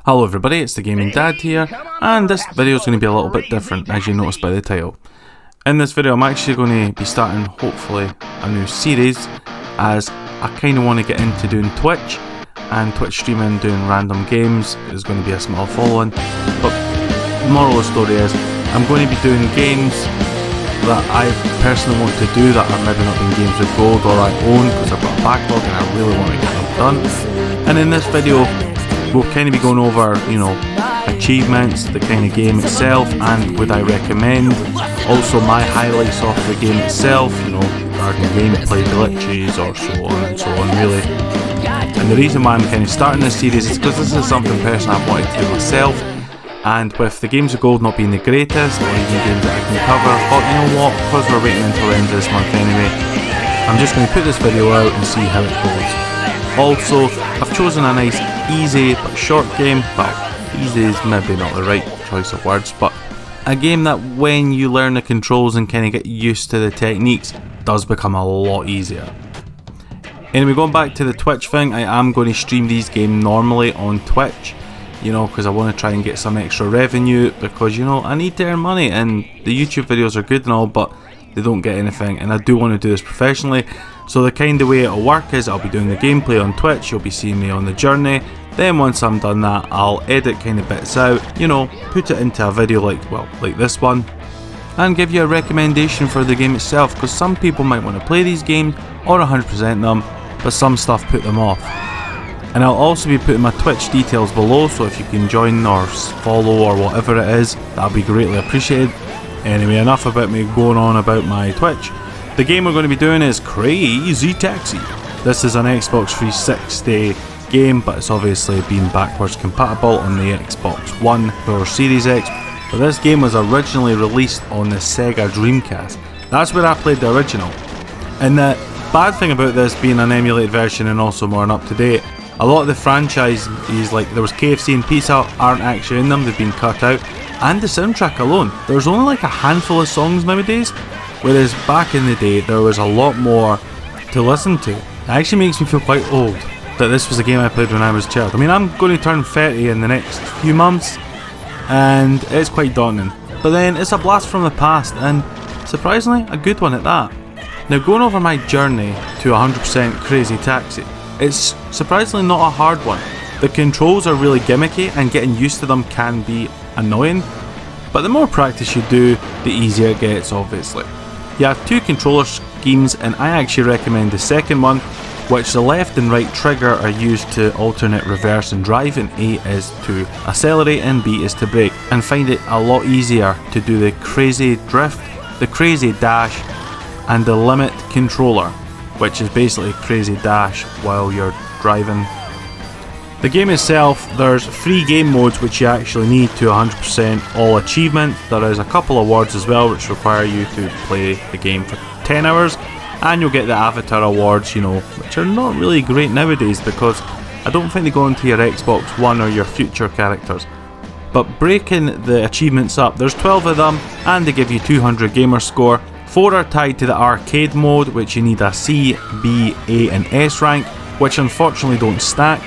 Hello everybody, it's the Gaming Dad here, and this video is going to be a little bit different, as you noticed by the title. In this video I'm actually going to be starting, hopefully, a new series, as I kind of want to get into doing Twitch, and Twitch streaming, doing random games is going to be a small following. But the moral of the story is, I'm going to be doing games that I personally want to do that are maybe not being games with gold or I own, because I've got a backlog and I really want to get them done. And in this video we'll kind of be going over, achievements, the kind of game itself, and would I recommend. Also my highlights of the game itself, regarding gameplay glitches or so on and so on, really. And the reason why I'm kind of starting this series is because this is something personally I've wanted to do myself. And with the games of gold not being the greatest, or even games that I can cover, but you know what, because we're waiting until the end of this month anyway, I'm just going to put this video out and see how it goes. Also, I've chosen a nice, easy but short game. Well, easy is maybe not the right choice of words, but a game that when you learn the controls and kind of get used to the techniques, does become a lot easier. Anyway, going back to the Twitch thing, I am going to stream these games normally on Twitch, because I want to try and get some extra revenue, because, I need to earn money, and the YouTube videos are good and all, but they don't get anything, and I do want to do this professionally. So the kind of way it'll work is I'll be doing the gameplay on Twitch, you'll be seeing me on the journey, then once I'm done that I'll edit kind of bits out, put it into a video like this one, and give you a recommendation for the game itself, because some people might want to play these games or 100% them, but some stuff put them off. And I'll also be putting my Twitch details below, so if you can join or follow or whatever it is, that'll be greatly appreciated. Anyway, enough about me going on about my Twitch. The game we're going to be doing is Crazy Taxi. This is an Xbox 360 game, but it's obviously been backwards compatible on the Xbox One or Series X. But this game was originally released on the Sega Dreamcast. That's where I played the original. And the bad thing about this being an emulated version and also more up to date, a lot of the franchises, like there was KFC and Pizza, aren't actually in them, they've been cut out. And the soundtrack alone, there's only like a handful of songs nowadays, whereas back in the day there was a lot more to listen to. It actually makes me feel quite old that this was a game I played when I was a child. I mean, I'm going to turn 30 in the next few months, and it's quite daunting. But then it's a blast from the past, and surprisingly a good one at that. Now, going over my journey to 100% Crazy Taxi, it's surprisingly not a hard one. The controls are really gimmicky and getting used to them can be annoying, but the more practice you do, the easier it gets, obviously. You have two controller schemes, and I actually recommend the second one, which the left and right trigger are used to alternate reverse and drive, and A is to accelerate and B is to brake, and find it a lot easier to do the crazy drift, the crazy dash, and the limit controller, which is basically crazy dash while you're driving. The game itself, there's 3 game modes which you actually need to 100% all achievement. There is a couple of awards as well which require you to play the game for 10 hours, and you'll get the avatar awards, which are not really great nowadays because I don't think they go into your Xbox One or your future characters. But breaking the achievements up, there's 12 of them and they give you 200 gamer score. 4 are tied to the arcade mode, which you need a C, B, A and S rank, which unfortunately don't stack.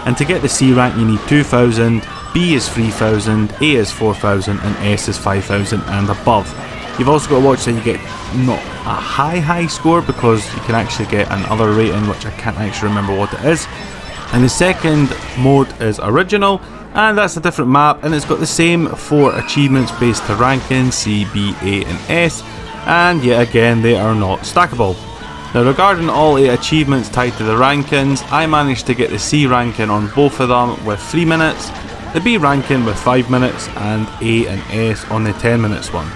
And to get the C rank you need 2000, B is 3000, A is 4000 and S is 5000 and above. You've also got to watch that you get not a high score, because you can actually get another rating which I can't actually remember what it is. And the second mode is original, and that's a different map, and it's got the same 4 achievements based to ranking C, B, A and S, and yet again they are not stackable. Now, regarding all 8 achievements tied to the rankings, I managed to get the C ranking on both of them with 3 minutes, the B ranking with 5 minutes, and A and S on the 10 minutes one.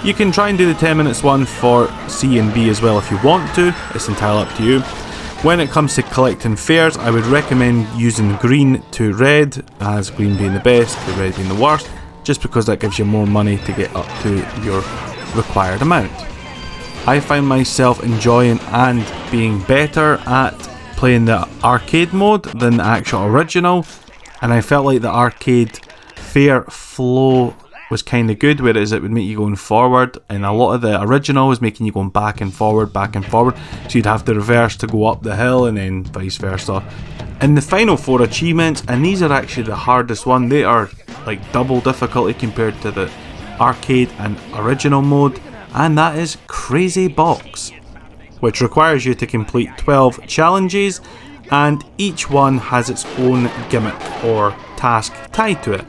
You can try and do the 10 minutes one for C and B as well if you want to, it's entirely up to you. When it comes to collecting fares, I would recommend using green to red, as green being the best, to red being the worst, just because that gives you more money to get up to your required amount. I find myself enjoying and being better at playing the arcade mode than the actual original, and I felt like the arcade fare flow was kind of good, whereas it would make you going forward, and a lot of the original was making you going back and forward, so you'd have to reverse to go up the hill and then vice versa. And the final 4 achievements, and these are actually the hardest one, they are like double difficulty compared to the arcade and original mode, and that is Crazy Box, which requires you to complete 12 challenges, and each one has its own gimmick or task tied to it.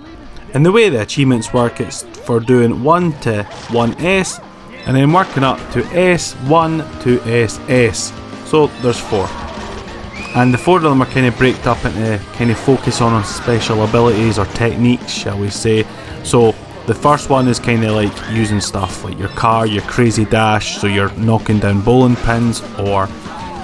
And the way the achievements work, it's for doing 1 to 1S and then working up to S1 to SS. So there's 4. And the 4 of them are kind of breaked up into kind of focus on special abilities or techniques, shall we say. So the first one is kind of like using stuff like your car, your crazy dash, so you're knocking down bowling pins or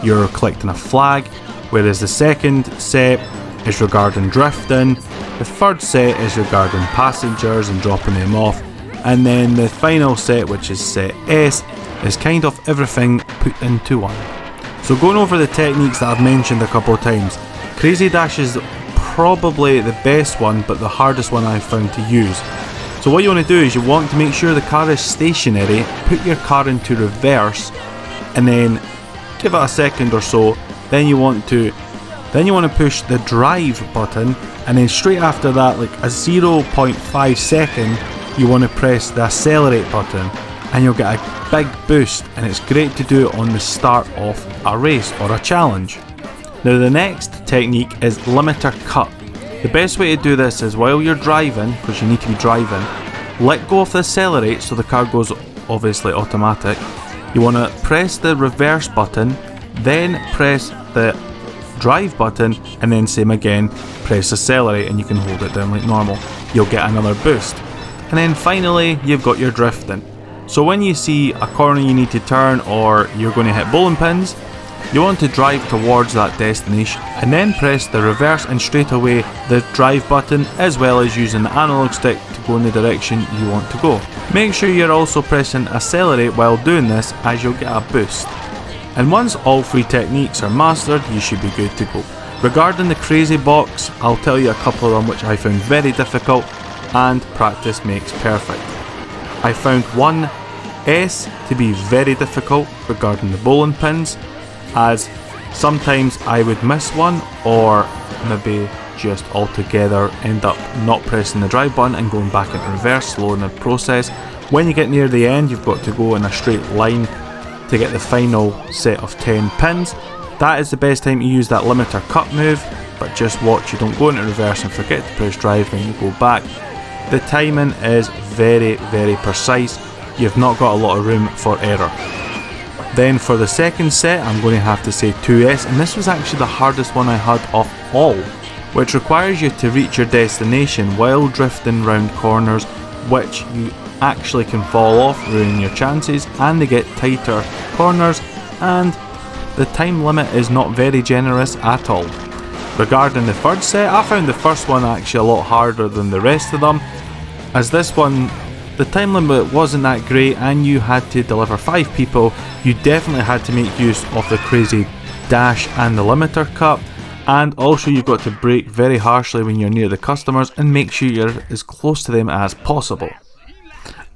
you're collecting a flag. Whereas the second set is regarding drifting, the third set is regarding passengers and dropping them off, and then the final set, which is set S, is kind of everything put into one. So going over the techniques that I've mentioned a couple of times, Crazy Dash is probably the best one, but the hardest one I've found to use. So what you want to do is you want to make sure the car is stationary, put your car into reverse, and then give it a second or so. Then you want to push the drive button, and then straight after that, like a 0.5 second, you want to press the accelerate button, and you'll get a big boost, and it's great to do it on the start of a race or a challenge. Now the next technique is limiter cut. The best way to do this is while you're driving, because you need to be driving, let go of the accelerate so the car goes obviously automatic. You want to press the reverse button, then press the drive button, and then same again, press accelerate, and you can hold it down like normal. You'll get another boost. And then finally, you've got your drifting. So when you see a corner you need to turn or you're going to hit bowling pins, you want to drive towards that destination and then press the reverse and straight away the drive button, as well as using the analog stick to go in the direction you want to go. Make sure you're also pressing accelerate while doing this, as you'll get a boost. And once all 3 techniques are mastered, you should be good to go. Regarding the Crazy Box, I'll tell you a couple of them which I found very difficult, and practice makes perfect. I found 1S to be very difficult regarding the bowling pins, as sometimes I would miss one, or maybe just altogether end up not pressing the drive button and going back into reverse, slowing the process. When you get near the end, you've got to go in a straight line to get the final set of 10 pins. That is the best time to use that limiter cut move, but just watch you don't go into reverse and forget to press drive when you go back. The timing is very, very precise. You've not got a lot of room for error. Then for the second set, I'm going to have to say 2S, and this was actually the hardest one I had of all, which requires you to reach your destination while drifting round corners, which you actually can fall off, ruining your chances, and they get tighter corners, and the time limit is not very generous at all. Regarding the third set, I found the first one actually a lot harder than the rest of them, as this one, the time limit wasn't that great and you had to deliver 5 people. You definitely had to make use of the Crazy Dash and the limiter cut, and also you've got to brake very harshly when you're near the customers and make sure you're as close to them as possible.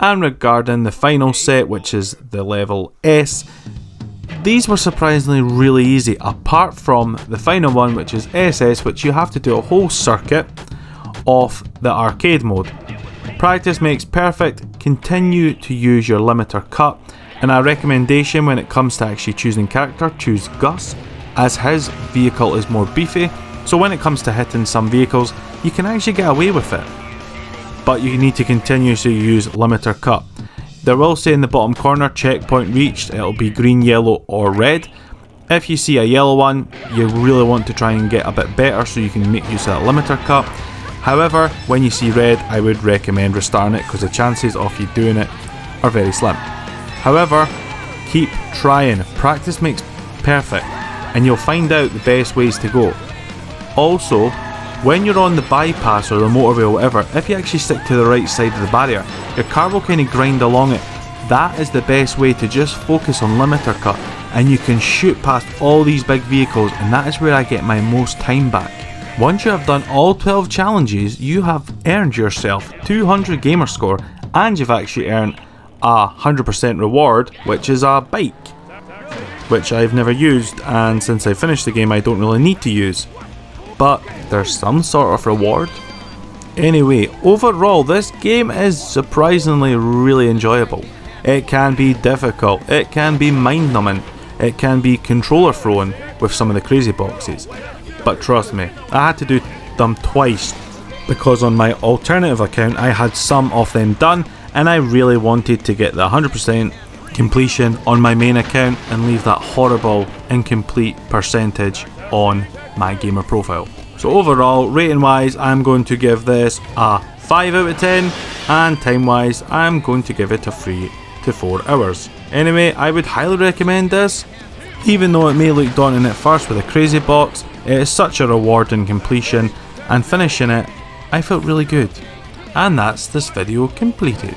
And regarding the final set, which is the level S, these were surprisingly really easy, apart from the final one, which is SS, which you have to do a whole circuit of the arcade mode. Practice makes perfect. Continue to use your limiter cut, and a recommendation when it comes to actually choosing character, choose Gus, as his vehicle is more beefy, so when it comes to hitting some vehicles you can actually get away with it, but you need to continuously use limiter cut. There will say in the bottom corner, checkpoint reached. It'll be green, yellow or red. If you see a yellow one, you really want to try and get a bit better so you can make use of that limiter cut. However, when you see red, I would recommend restarting it, because the chances of you doing it are very slim. However, keep trying. Practice makes perfect, and you'll find out the best ways to go. Also, when you're on the bypass or the motorway or whatever, if you actually stick to the right side of the barrier, your car will kind of grind along it. That is the best way to just focus on limiter cut, and you can shoot past all these big vehicles, and that is where I get my most time back. Once you have done all 12 challenges, you have earned yourself 200 gamer score, and you've actually earned a 100% reward, which is a bike, which I've never used, and since I finished the game I don't really need to use, but there's some sort of reward. Anyway, overall this game is surprisingly really enjoyable. It can be difficult, it can be mind numbing, it can be controller throwing with some of the crazy boxes, but trust me, I had to do them twice because on my alternative account I had some of them done, and I really wanted to get the 100% completion on my main account and leave that horrible incomplete percentage on my gamer profile. So overall, rating wise, I'm going to give this a 5 out of 10, and time wise I'm going to give it a 3 to 4 hours. Anyway, I would highly recommend this. Even though it may look daunting at first with a crazy box, it is such a rewarding completion, and finishing it, I felt really good. And that's this video completed.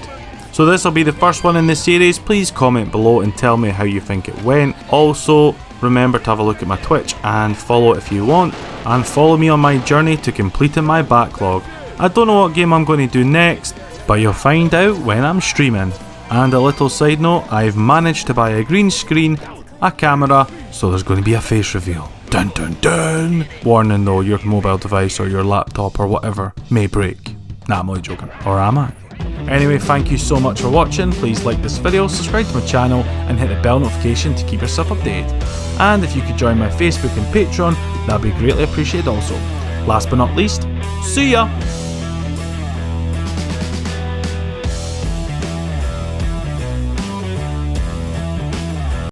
So this will be the first one in the series. Please comment below and tell me how you think it went. Also, remember to have a look at my Twitch and follow it if you want, and follow me on my journey to completing my backlog. I don't know what game I'm going to do next, but you'll find out when I'm streaming. And a little side note, I've managed to buy a green screen, a camera, so there's going to be a face reveal. Dun dun dun! Warning though, your mobile device or your laptop or whatever may break. Nah, I'm only joking. Or am I? Anyway, thank you so much for watching. Please like this video, subscribe to my channel, and hit the bell notification to keep yourself updated. And if you could join my Facebook and Patreon, that'd be greatly appreciated also. Last but not least, see ya!